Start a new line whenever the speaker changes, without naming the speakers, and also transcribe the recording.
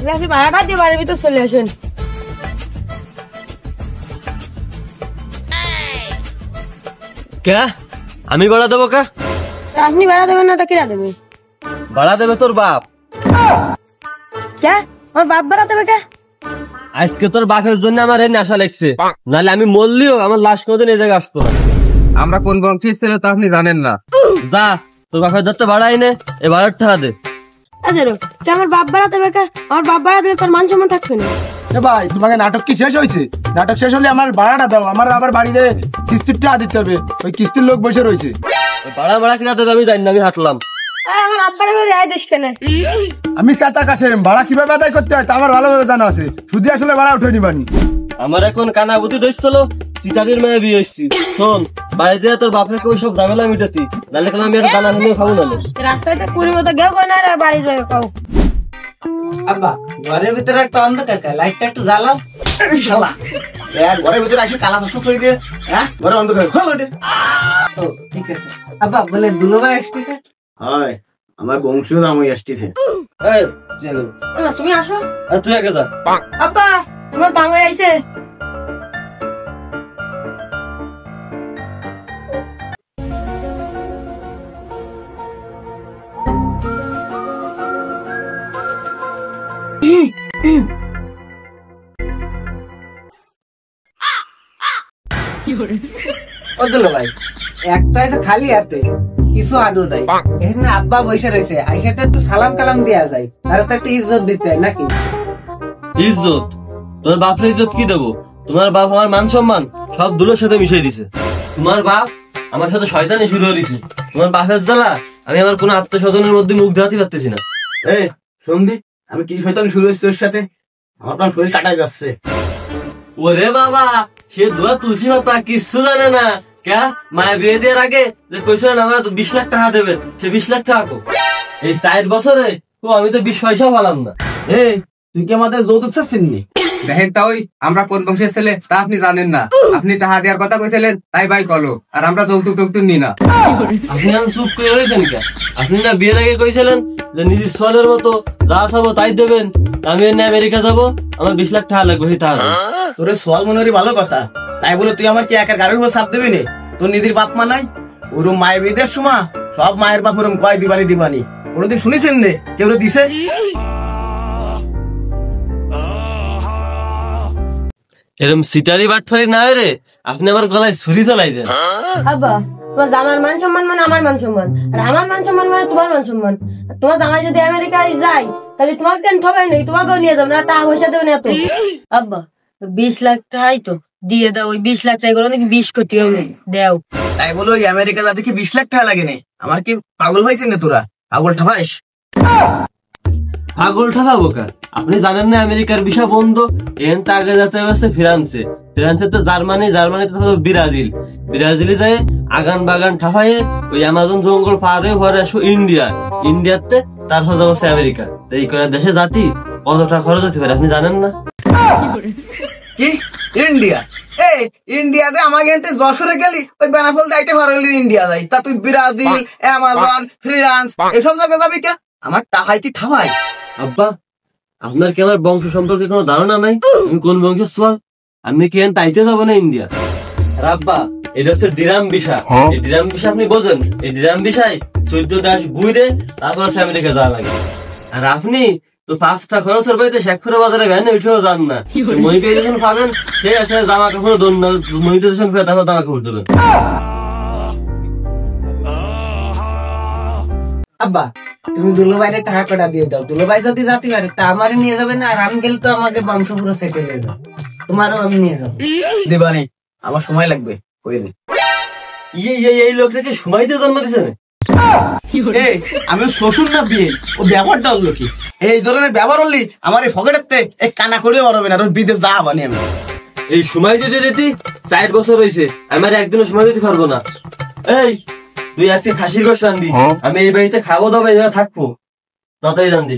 আপনি ভাড়াটা দিয়ে বাড়ির ভিতর চলে আসেন।
কে আমি ভাড়া দেবো? কা
আপনি ভাড়া দেবেন না তো কিরা দেবে?
ভাড়া দেবে তোর বাপ।
কে আমার বাপ ভাড়া দেবে? কে
আজকে তোর বাপের জন্য আমার এই নেশা লাগছে, নাহলে আমি মরলিও আমার লাশ কোনোদিন এই জায়গায় আসতো না।
আমরা কোন বংশের ছেলে তা আপনি জানেন না।
যা তোর বাপের ধরতে ভাড়াই নে, এ ভাড়ার টাকা দে।
আমার বাপ ভাড়া দেবে? কে আমার বাপ ভাড়া দিলে তোর মান সম্মান থাকবে না।
ভাই তোমাকে নাটক কি শেষ হয়েছে? নাটক শেষ হলে আমার ভাড়াটা দাও, আমার আবার বাড়িতে কিস্তির টাকা দিতে হবে। ওই কিস্তির লোক বসে রয়েছে।
ভাড়া কিনা দেবে আমি জানি না, আমি হাঁটলাম।
আমার আব্বারে করে রায় দিস কেন?
আমি চাতা কাশেম, ভাড়া কিভাবে আদায় করতে হয় তা আমার ভালোভাবে জানা আছে। শুধু আসলে ভাড়া উঠে নিবানি।
আমার এখন কানা বুদ্ধি ধরছিল, সিটারির মেয়ে বিয়ে এসছি। শোন, বাড়িতে তোর বাপরে ওই সব ঝামেলা মিটাতি, নাহলে কেন আমি একটা দানা ভেঙে খাবো না।
রাস্তাটা পুরীর মতো গেও না, বাড়ি যাবে খাও।
আব্বা ঘরের ভিতরে একটা অন্ধকার, লাইটটা একটু জ্বালাও।
শালা ঘরের ভিতরে আসি কালা ধস হয়ে দিয়ে, হ্যাঁ ঘরে অন্ধকার খোল ওঠে।
ঠিক আছে আব্বা, বলে দুলোভাই আসতেছে।
হয় আমার বংশীয় নাম হয়ে আসতেছে।
তুমি আসো।
তুই আগে যা।
আব্বা তোমার দাম হয়ে আইছে।
ও দুলোভাই, একটা আছে খালি হাতে, কিছু আদৌ নাই। এখানে আব্বা বসে রয়েছে, আইসাটা একটু সালাম কালাম দেওয়া যায়, আর তো একটু ইজ্জত দিতে হয় নাকি?
ইজ্জত? তোর বাপের ইজ্জত কি দেবো? তোমার বাপ আমার মান সম্মান সব দুলোর সাথে মিশিয়ে দিছে। তোমার বাপ আমার সাথে শয়তানি শুরু হয়েছে। তোমার বাপের জ্বালা আমি আমার কোনো আত্মস্বজনের মধ্যে মুখ দেখাতে পারতেছি না।
এই সন্ধি, আমি কি শয়তানি শুরু হয়েছি তোর সাথে? আমার প্রাণ শরীর কাটাই যাচ্ছে।
ওরে বাবা, সে দুয়া তুলসী পাতা কিচ্ছু জানে না। কে মায়ের বিয়ে দেওয়ার আগে যে কইছিলেন আমার 20 লাখ টাকা দেবেন, সে 20 লাখ টাকা কো? এই 4 বছরে তো আমি তো 20 পয়সাও পালাম না।
এই তুই কি আমাদের যৌতুক চাচ্ছিস নি?
দেখেন তা ওই আমরা কোন বংশের ছেলে তা আপনি জানেন না। আপনি টাকা দেওয়ার কথা কইছিলেন, তাই ভাই কলো। আর আমরা যৌতুক টৌতুক নি না।
আপনি এখন চুপ করে রয়েছেন কে? আপনি না বিয়ের আগে কইছিলেন যে নিজের সোয়ালের মতো যা চাবো তাই দেবেন, আমি এনে আমেরিকা যাবো, আমার 20 লাখ টাকা লাগবে। সেই টাকা
তোর সোয়াল মনে হরি ভালো কথা, তাই বলে তুই আমার কি একের গাড়ির উপর চাপ দিবি নে? তোর নিজের বাপ মা নাই? ওরম মায়ের বিদের সময় সব মায়ের বাপ ওরম কয় দিবানি কোনোদিন শুনেছেন নে কেউ দিছে?
এরকম সিটারি বাটফারি না রে, আপনি আমার গলায় ছুরি চালাই দেন।
আব্বা তোমার জামার মান সম্মান মানে আমার মান সম্মান, আর আমার মান সম্মান মানে তোমার মান সম্মান। তোমার জামাই যদি আমেরিকায় যায় তাহলে তোমাকে কেন ঠকাই নেই, তোমাকেও নিয়ে যাবো না, টাকা পয়সা দেবে না এত। আব্বা 20 লাখ টাকাই তো দিয়ে দাও, ওই 20 লাখ টাকা নাকি 20 কোটি দেও।
তাই বলে ওই আমেরিকা যাতে কি 20 লাখ টাকা লাগে নে? আমার কি পাগল হয়েছেন না তোরা? পাগল ঠাপাইস?
পাগল ঠাকাবো কা? আপনি জানেন না আমেরিকার ভিসা বন্ধ? এন তা আগে যেতে হচ্ছে ফ্রান্সে, ফ্রান্সে তো জার্মানি, জার্মানিতে তো ব্রাজিল, ব্রাজিলে যায় আগান বাগান ঠাপাইয়ে ওই অ্যামাজন জঙ্গল পার হয়ে পরে আসো ইন্ডিয়া, ইন্ডিয়াতে তারপর হচ্ছে আমেরিকা। এই করে দেশে জাতি কত টাকা খরচ হতে পারে আপনি জানেন না?
কি ইন্ডিয়া? এই ইন্ডিয়াতে আমাকে এনতে যশোরে গেলি ওই বেনাফল যাইতে পারো ইন্ডিয়া যাই, তা তুই ব্রাজিল, অ্যামাজন, ফ্রান্স এসব জায়গায় যাবি কে? আমার টাকাই কি ঠাপাই?
আব্বা আপনার কি আমার বংশ সম্পর্কে কোনো ধারণা নাই? আমি কোন বংশের সোয়াল? আমি কি এন তাইতে যাবো না ইন্ডিয়া? আর আব্বা এটা হচ্ছে ডিরাম ভিসা। এই ডিরাম ভিসা আপনি বোঝেন? এই ডিরাম ভিসায় 14 দেশ ঘুরে তারপর হচ্ছে আমেরিকা যাওয়া লাগে। আর আপনি তো 5টা খরচের বাড়িতে শেখপুরে বাজারে ভ্যানে উঠেও যান না। মনিটাইজেশন পাবেন, সেই আসে জামা কাপড় দোন না, মনিটাইজেশন পেয়ে তারপর জামা কাপড় দেবেন।
আব্বা তুমি দুলোভাইরে টাকা কটা দিয়ে দাও, দুলোভাই যদি যাতে পারে তা আমারে নিয়ে যাবে না, আর আমি গেলে তো আমাকে বংশ পুরো সেটেল হয়ে যাবে, তোমারও আমি নিয়ে যাবো।
দেবানি আমার সময় লাগবে, কই দে।
এই লোকটাকে সময় দিয়ে জন্ম দিছে না?
এই আমি শ্বশুর না বিয়ে, ও ব্যবহারটা হলো কি? এই ধরনের ব্যবহার হলি আমার এই ফকেটের এই কানা করেও পারবে না, ওর বিদেশ যা বানি আমি।
এই সময় দিতে দিতে 4 বছর হয়েছে, আমার একদিনও সময় দিতে পারবো না। এই তুই আজকে খাসির গোশ রান্ধবি, আমি এই বাড়িতে খাবো দাবো, এইভাবে থাকবো, তাড়াতাড়ি রান্ধি।